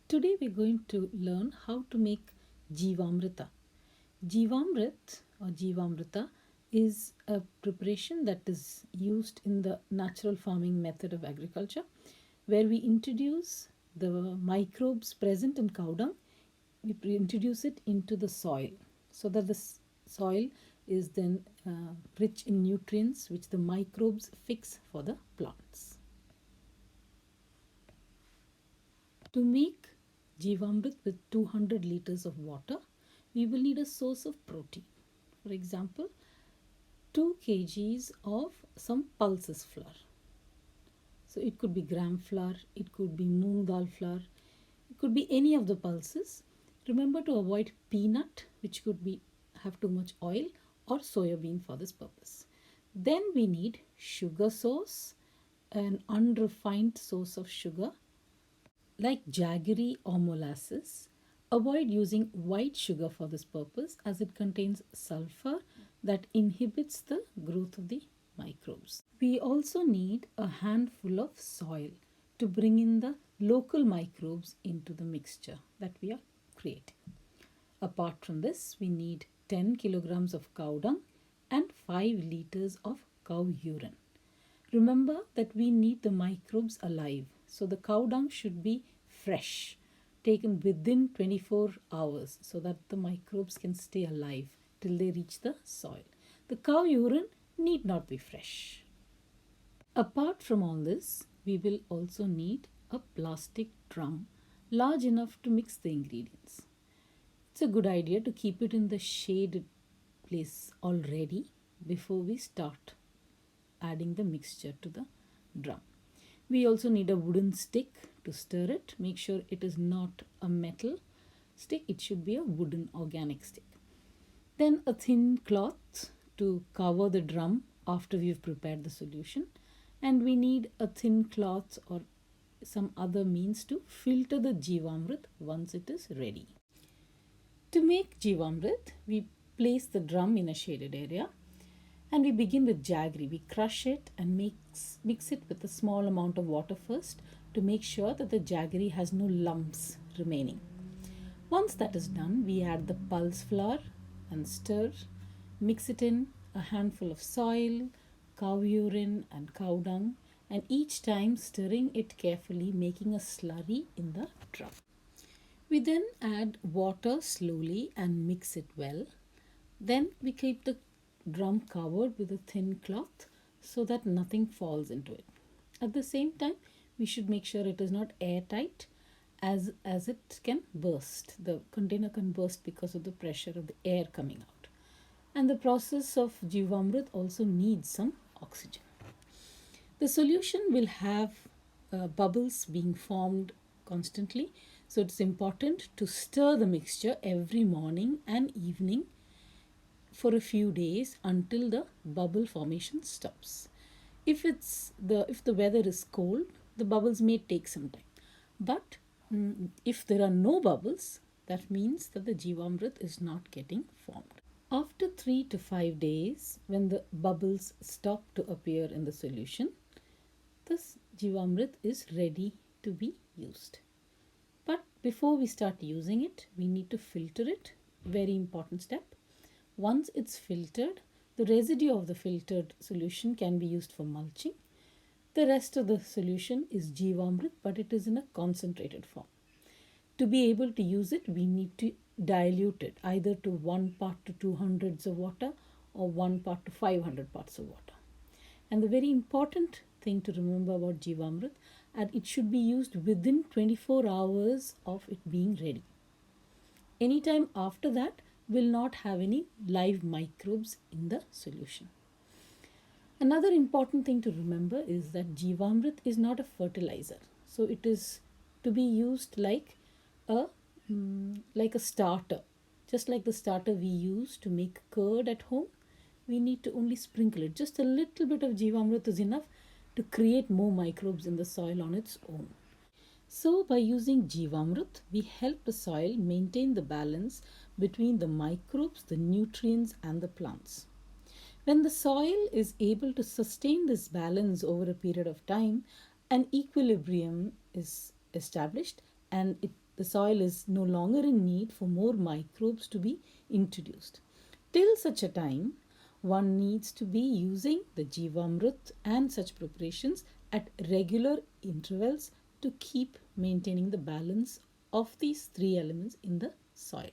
Today we're going to learn how to make jeevamrita. Jeevamrit or jeevamrita is a preparation that is used in the natural farming method of agriculture where we introduce the microbes present in cow dung, we introduce it into the soil so that the soil is then rich in nutrients which the microbes fix for the plants. To make jeevamrit with 200 liters of water, we will need a source of protein. For example, 2 kgs of some pulses flour. So it could be gram flour, it could be moong dal flour, it could be any of the pulses. Remember to avoid peanut, which could be have too much oil, or soya bean for this purpose. Then we need sugar source, an unrefined source of sugar like jaggery or molasses. Avoid using white sugar for this purpose as it contains sulfur that inhibits the growth of the microbes. We also need a handful of soil to bring in the local microbes into the mixture that we are creating. Apart from this, we need 10 kilograms of cow dung and 5 liters of cow urine. Remember that we need the microbes alive, so the cow dung should be fresh, taken within 24 hours so that the microbes can stay alive till they reach the soil. The cow urine need not be fresh. Apart from all this, we will also need a plastic drum large enough to mix the ingredients. It's a good idea to keep it in the shaded place already before we start adding the mixture to the drum. We also need a wooden stick to stir it. Make sure it is not a metal stick, it should be a wooden organic stick. Then a thin cloth to cover the drum after we've prepared the solution, and we need a thin cloth or some other means to filter the jeevamrit once it is ready. To make jeevamrit, we place the drum in a shaded area and we begin with jaggery. We crush it and mix it with a small amount of water first to make sure that the jaggery has no lumps remaining. Once that is done, we add the pulse flour and stir. Mix it in a handful of soil, cow urine and cow dung, and each time stirring it carefully, making a slurry in the drum. We then add water slowly and mix it well. Then we keep the drum covered with a thin cloth so that nothing falls into it. At the same time, we should make sure it is not airtight as it can burst. The container can burst because of the pressure of the air coming out. And the process of jeevamrit also needs some oxygen. The solution will have bubbles being formed constantly, so it's important to stir the mixture every morning and evening for a few days until the bubble formation stops. If the weather is cold, the bubbles may take some time. But if there are no bubbles, that means that the jeevamrit is not getting formed. After 3 to 5 days, when the bubbles stop to appear in the solution, this jeevamrit is ready to be used. But before we start using it, we need to filter it. Very important step. Once it's filtered, the residue of the filtered solution can be used for mulching. The rest of the solution is jeevamrit, but it is in a concentrated form. To be able to use it, we need to dilute it either to 1 part to 200 of water or 1 part to 500 parts of water. And the very important thing to remember about jeevamrit, and it should be used within 24 hours of it being ready. Anytime after that will not have any live microbes in the solution. Another important thing to remember is that jeevamrit is not a fertilizer. So it is to be used like a starter. Just like the starter we use to make curd at home, we need to only sprinkle it. Just a little bit of jeevamrit is enough to create more microbes in the soil on its own. So by using jeevamrit, we help the soil maintain the balance between the microbes, the nutrients and the plants. When the soil is able to sustain this balance over a period of time, an equilibrium is established and the soil is no longer in need for more microbes to be introduced. Till such a time, one needs to be using the jeeva and such preparations at regular intervals to keep maintaining the balance of these three elements in the soil.